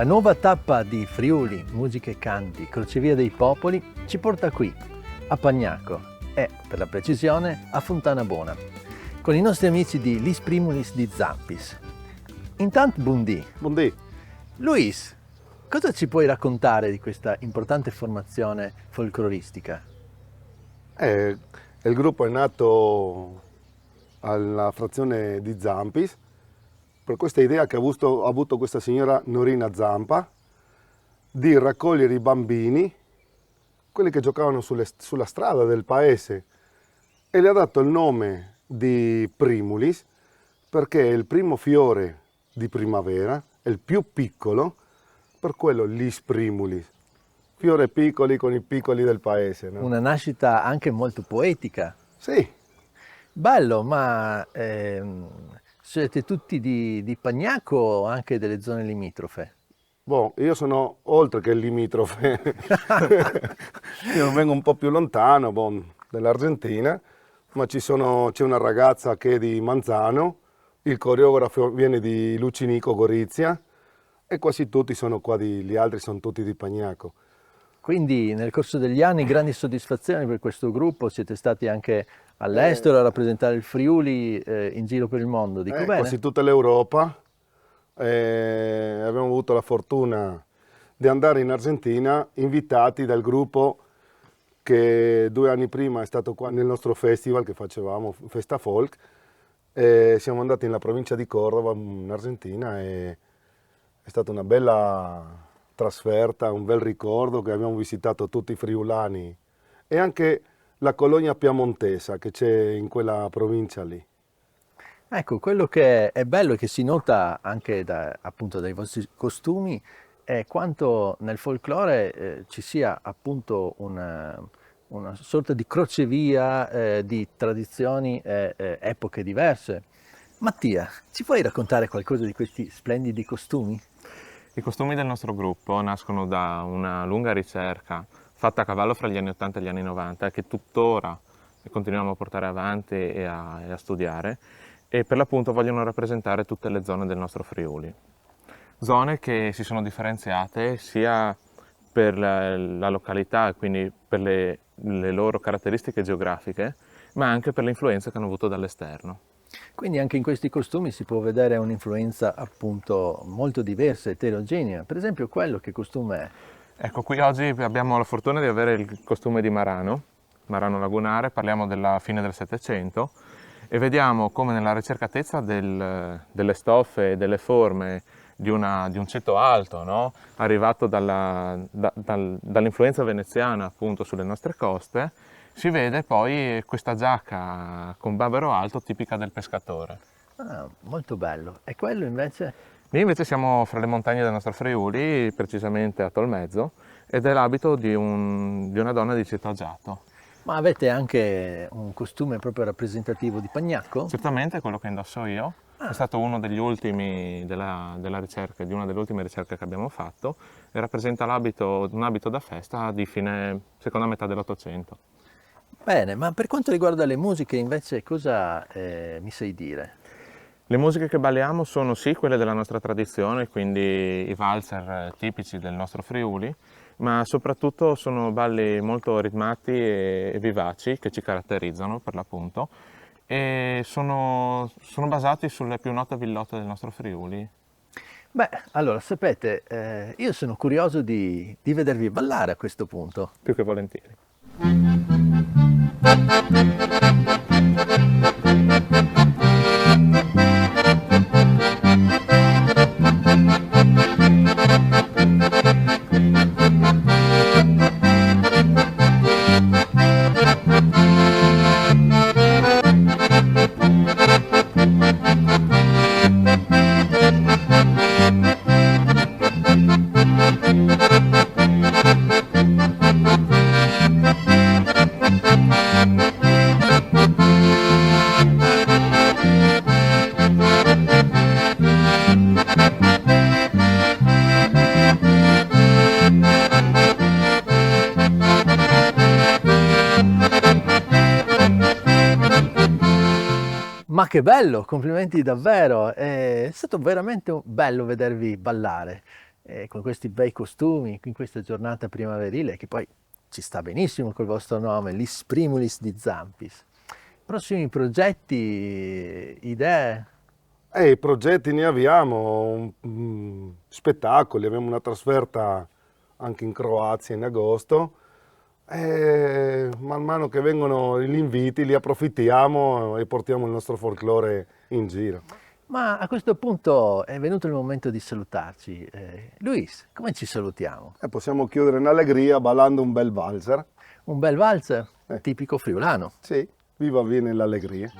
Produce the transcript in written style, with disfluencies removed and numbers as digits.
La nuova tappa di Friuli, Musica e Canti, Crocevia dei Popoli, ci porta qui, a Pagnaco e, per la precisione, a Fontana Bona, con i nostri amici di Lis Primulis di Zampis. Intanto, buondì. Buondì. Luis, cosa ci puoi raccontare di questa importante formazione folcloristica? Il gruppo è nato alla frazione di Zampis per questa idea che ha avuto questa signora Norina Zampa di raccogliere i bambini, quelli che giocavano sulla strada del paese, e le ha dato il nome di Primulis perché è il primo fiore di primavera, è il più piccolo, per quello Lis Primulis. Fiore piccoli con i piccoli del paese. No? Una nascita anche molto poetica. Sì. Bello, ma siete tutti di Pagnaco o anche delle zone limitrofe? Boh, io sono oltre che limitrofe. Io vengo un po' più lontano, dell'Argentina, ma c'è una ragazza che è di Manzano, il coreografo viene di Lucinico, Gorizia, e quasi tutti sono qua gli altri sono tutti di Pagnaco. Quindi nel corso degli anni grandi soddisfazioni per questo gruppo, siete stati anche all'estero a rappresentare il Friuli in giro per il mondo, dico bene? Quasi tutta l'Europa. Abbiamo avuto la fortuna di andare in Argentina invitati dal gruppo che 2 anni prima è stato qua nel nostro festival che facevamo, Festa Folk. Siamo andati nella provincia di Córdoba in Argentina e è stata una bella trasferta, un bel ricordo che abbiamo visitato tutti i friulani e anche la colonia piemontesa che c'è in quella provincia lì. Ecco, quello che è bello e che si nota anche appunto dai vostri costumi è quanto nel folklore ci sia appunto una sorta di crocevia di tradizioni e epoche diverse. Mattia, ci puoi raccontare qualcosa di questi splendidi costumi? I costumi del nostro gruppo nascono da una lunga ricerca fatta a cavallo fra gli anni 80 e gli anni 90 che tuttora continuiamo a portare avanti e a studiare e per l'appunto vogliono rappresentare tutte le zone del nostro Friuli. Zone che si sono differenziate sia per la località, quindi per le loro caratteristiche geografiche, ma anche per le influenze che hanno avuto dall'esterno. Quindi anche in questi costumi si può vedere un'influenza appunto molto diversa, eterogenea. Per esempio quello che costume è? Ecco, qui oggi abbiamo la fortuna di avere il costume di Marano lagunare, parliamo della fine del Settecento e vediamo come nella ricercatezza delle stoffe e delle forme di un ceto alto, no? Arrivato dall'influenza veneziana appunto sulle nostre coste, si vede poi questa giacca con bavero alto tipica del pescatore. Ah, molto bello. E quello invece? Lì invece siamo fra le montagne del nostro Friuli, precisamente a Tolmezzo, ed è l'abito di una donna di Città Giato. Ma avete anche un costume proprio rappresentativo di Pagnaco? Certamente quello che indosso io. È stato uno degli ultimi della ricerca, di una delle ultime ricerche che abbiamo fatto e rappresenta un abito da festa di seconda metà dell'Ottocento. Bene, ma per quanto riguarda le musiche invece cosa mi sai dire? Le musiche che balliamo sono sì quelle della nostra tradizione, quindi i valzer tipici del nostro Friuli, ma soprattutto sono balli molto ritmati e vivaci che ci caratterizzano per l'appunto e sono basati sulle più note villotte del nostro Friuli. Beh, allora sapete, io sono curioso di vedervi ballare a questo punto. Più che volentieri. Ma che bello, complimenti davvero, è stato veramente bello vedervi ballare. con questi bei costumi, in questa giornata primaverile, che poi ci sta benissimo col vostro nome, Lis Primulis di Zampis. Prossimi progetti, idee? I progetti ne abbiamo, spettacoli, abbiamo una trasferta anche in Croazia in agosto. E man mano che vengono gli inviti li approfittiamo e portiamo il nostro folklore in giro. Ma a questo punto è venuto il momento di salutarci. Luis, come ci salutiamo? E possiamo chiudere in allegria ballando un bel valzer. Un bel valzer tipico friulano. Sì, viva bene l'allegria.